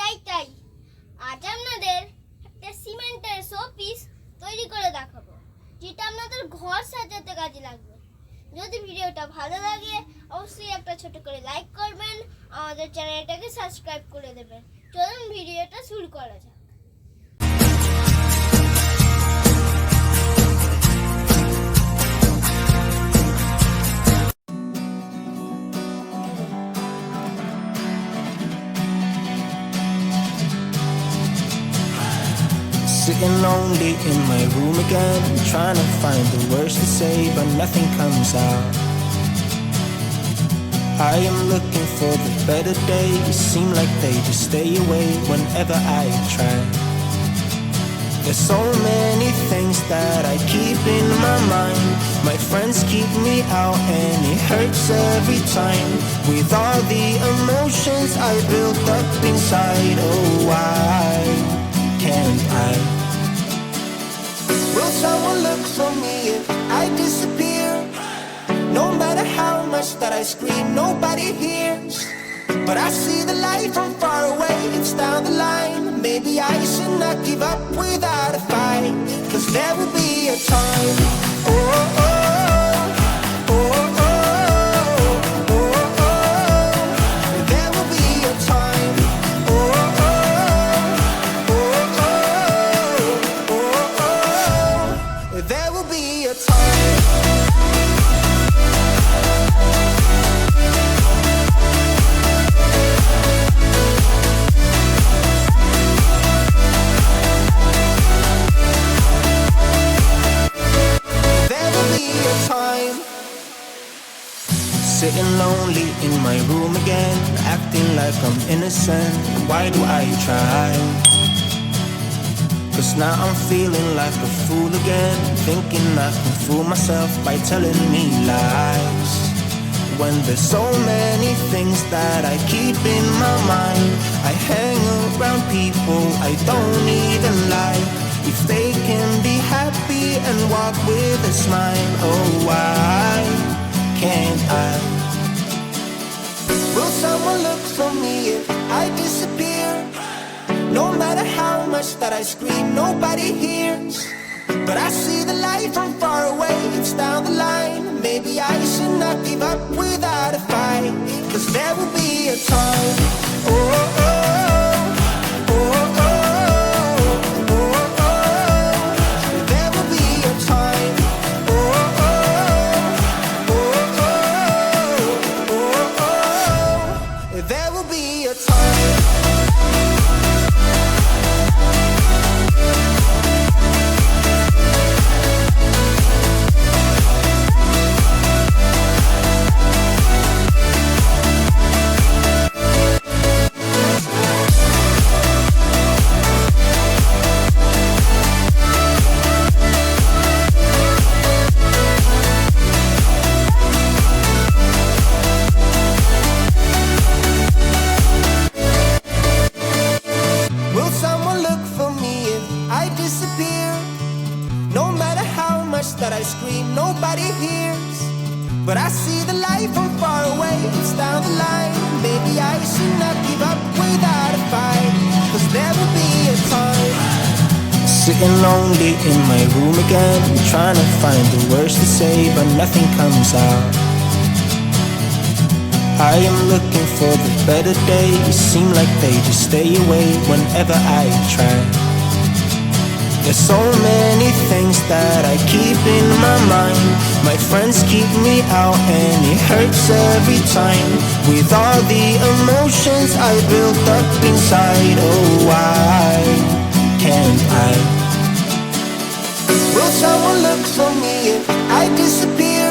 টাইটাই। আজ আপনাদের একটা সিমেন্টের শোপিস তৈরি করে দেখাবো, যেটা আপনাদের ঘর সাজাতে কাজে লাগবে। যদি ভিডিওটা ভালো লাগে অবশ্যই একটা ছোট করে লাইক করবেন, আমাদের চ্যানেলটাকে সাবস্ক্রাইব করে দেবেন। চলুন ভিডিওটা শুরু করা যাক। Sitting lonely in my room again, trying to find the words to say, but nothing comes out. I am looking for the better days, seem like they just stay away whenever I try. There's so many things that I keep in my mind. My friends keep me out and it hurts every time. With all the emotions I built up inside, oh why can't I? Will someone look for me if I disappear? No matter how much that I scream, nobody hears. But I see the light from far away, it's down the line. Maybe I should not give up without a fight, 'cause there will be a time. Oh, oh, oh, oh, oh, oh, oh. There will be a time. Oh, oh, oh, oh, oh, oh. There will be a time. Sitting lonely in my room again, acting like I'm innocent. Why do I try? 'Cause now I'm feeling like a fool again, thinking I can fool myself by telling me lies. When there's so many things that I keep in my mind, I hang around people I don't even like. If they can be happy and walk with a smile, oh why can't I? Will someone look for me if I disappear? No matter how much that I scream, nobody hears. But I see the light from far away, it's down the line. Maybe I should not give up without a fight, 'cause there will be a time. Oh, oh, oh, oh, oh, oh, oh. There will be a time. Oh, oh, oh, oh, oh, oh. There will be a time. Will someone look for me if I disappear? No matter how much that I scream, nobody hears. But I see the light from far away, it's down the line. Maybe I should not give up without a fight, 'cause there will be a time. Sitting lonely in my room again, trying to find the words to say, but nothing comes out. I am looking for the better days, seem like they just stay away whenever I try. There's so many things that I keep in my mind. My friends keep me out and it hurts every time. With all the emotions I built up inside, oh why can't I? Will someone look for me if I disappear?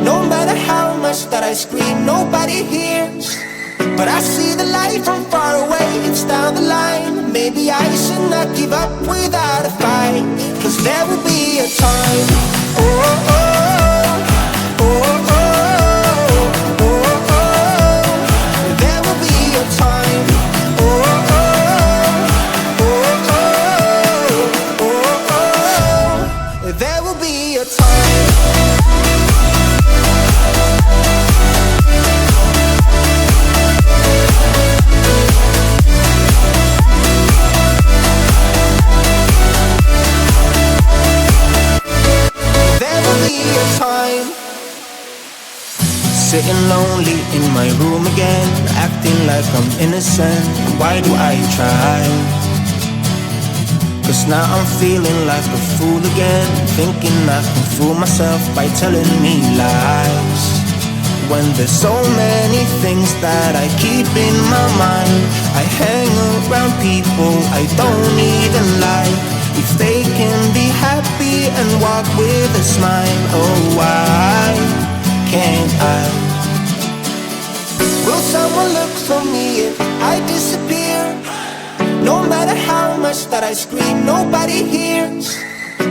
No matter how much that I scream, nobody hears. But I see the light from far away, it's down the line. Maybe I should not give up without a fight, 'cause there will be a time. Oh, oh, oh, oh, oh, oh, oh. There will be a time. Oh, oh, oh, oh, oh, oh. There will be a time. acting like I'm innocent. Why do I try? 'Cause now I'm feeling like a fool again, thinking I can fool myself by telling me lies. When there's so many things that I keep in my mind, I hang around people I don't even like. If they can be happy and walk with a smile, oh why can't I? Will someone look for me if I disappear? No matter how much that I scream, nobody hears.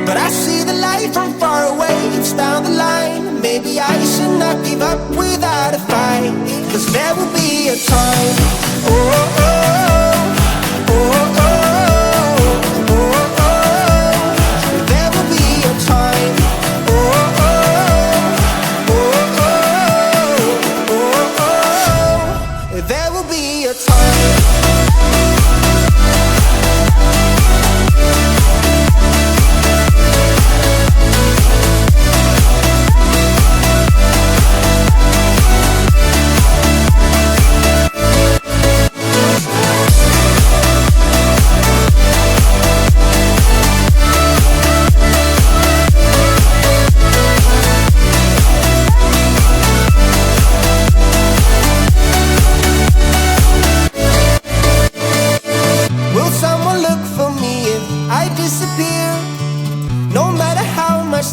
But I see the light from far away, it's down the line. Maybe I should not give up without a fight, 'cause there will be a time. Oh, oh, oh, oh, oh, oh, oh. There will be a time. Oh, oh, oh, oh, oh, oh. There will be a time.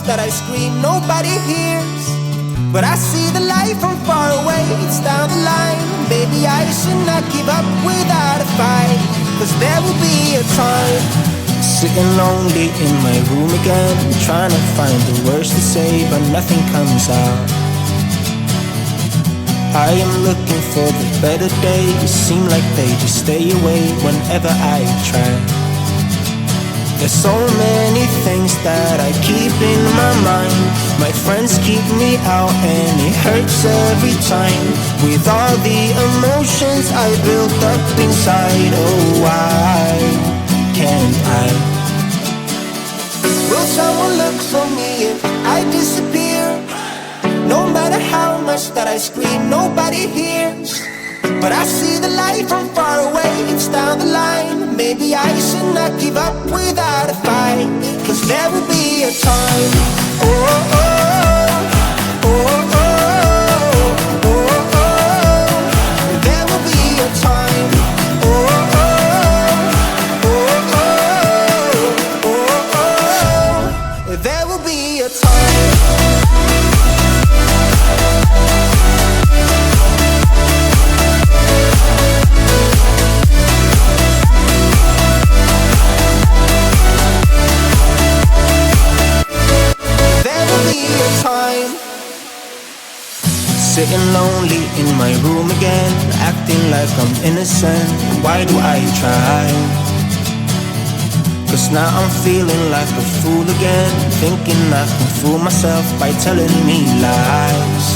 That I scream, nobody hears. But I see the light from far away, it's down the line. Maybe I should not give up without a fight, 'cause there will be a time. Sitting lonely in my room again, trying to find the words to say, but nothing comes out. I am looking for the better days, seem like they just stay away whenever I try. There's so many things that I keep in my mind. My friends keep me out and it hurts every time. With all the emotions I built up inside, oh why can't I? Will someone look for me if I disappear? No matter how much that I scream, nobody hears. But I see the light from far away, it's down the line. Maybe I should not give up without a fight, 'cause there will be a time. Oh, oh, oh, oh, oh, oh, oh. There will be a time. Oh, oh, oh, oh, oh, oh. There will be a time. Sitting lonely in my room again, acting like I'm innocent. Why do I try? 'Cause now I'm feeling like a fool again, thinking I can fool myself by telling me lies.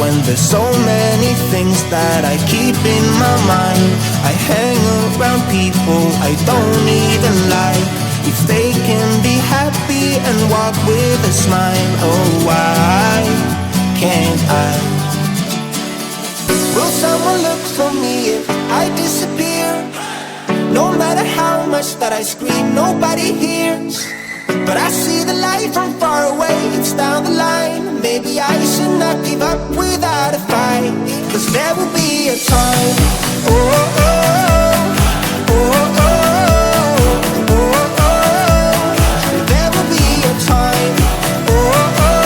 When there's so many things that I keep in my mind, I hang around people I don't even like. If they can be happy and walk with a smile, oh why can't I? Will someone look for me if I disappear? No matter how much that I scream, nobody hears. But I see the light from far away, it's down the line. Maybe I should not give up without a fight, 'cause there will be a time. Oh, oh, oh, oh, oh, oh, oh. There will be a time. Oh, oh,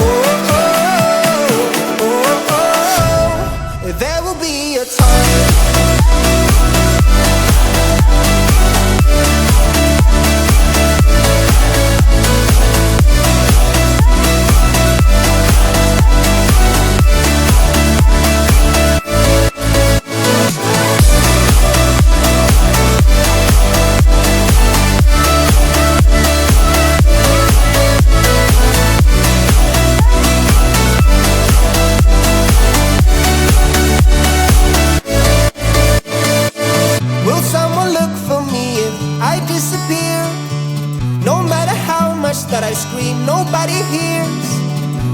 oh, oh, oh, oh. There will be a time. That I scream, nobody hears.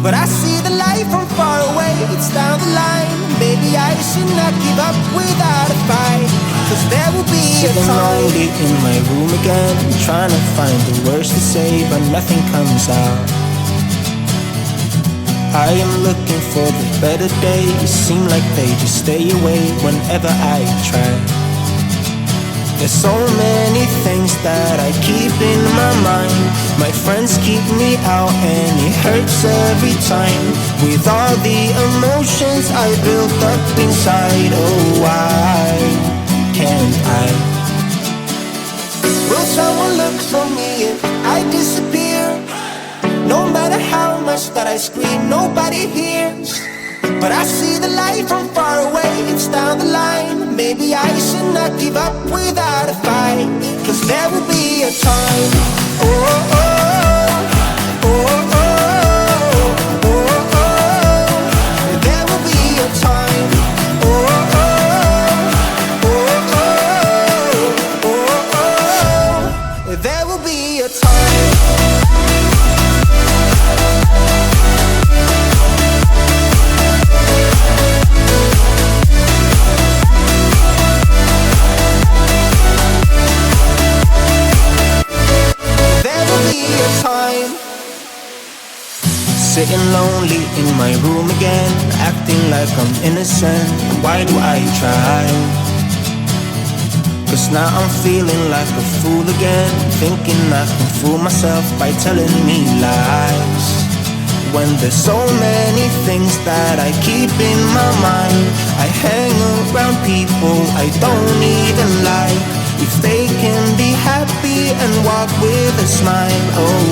But I see the light from far away, it's down the line. Maybe I should not give up without a fight, 'cause there will be a time. Sitting lonely in my room again, trying to find the words to say, but nothing comes out. I am looking for the better days, seem like they just stay away whenever I try. There's so many things that I keep in my mind. My friends keep me out and it hurts every time. With all the emotions I built up inside, oh why can't I? Will someone look for me if I disappear? No matter how much that I scream, nobody hears. But I see the light from far away, it's down the line. Maybe I should not give up without a fight, 'cause there will be a time. Oh, oh, oh, oh, oh, oh, oh. There will be a time. Oh, oh, oh, oh, oh, oh, oh. There will be a time. Sitting lonely in my room again, acting like I'm innocent. Why do I try? 'Cause now I'm feeling like a fool again, thinking I can fool myself by telling me lies. When there's so many things that I keep in my mind, I hang around people I don't even like. If they can be happy and walk with a smile, oh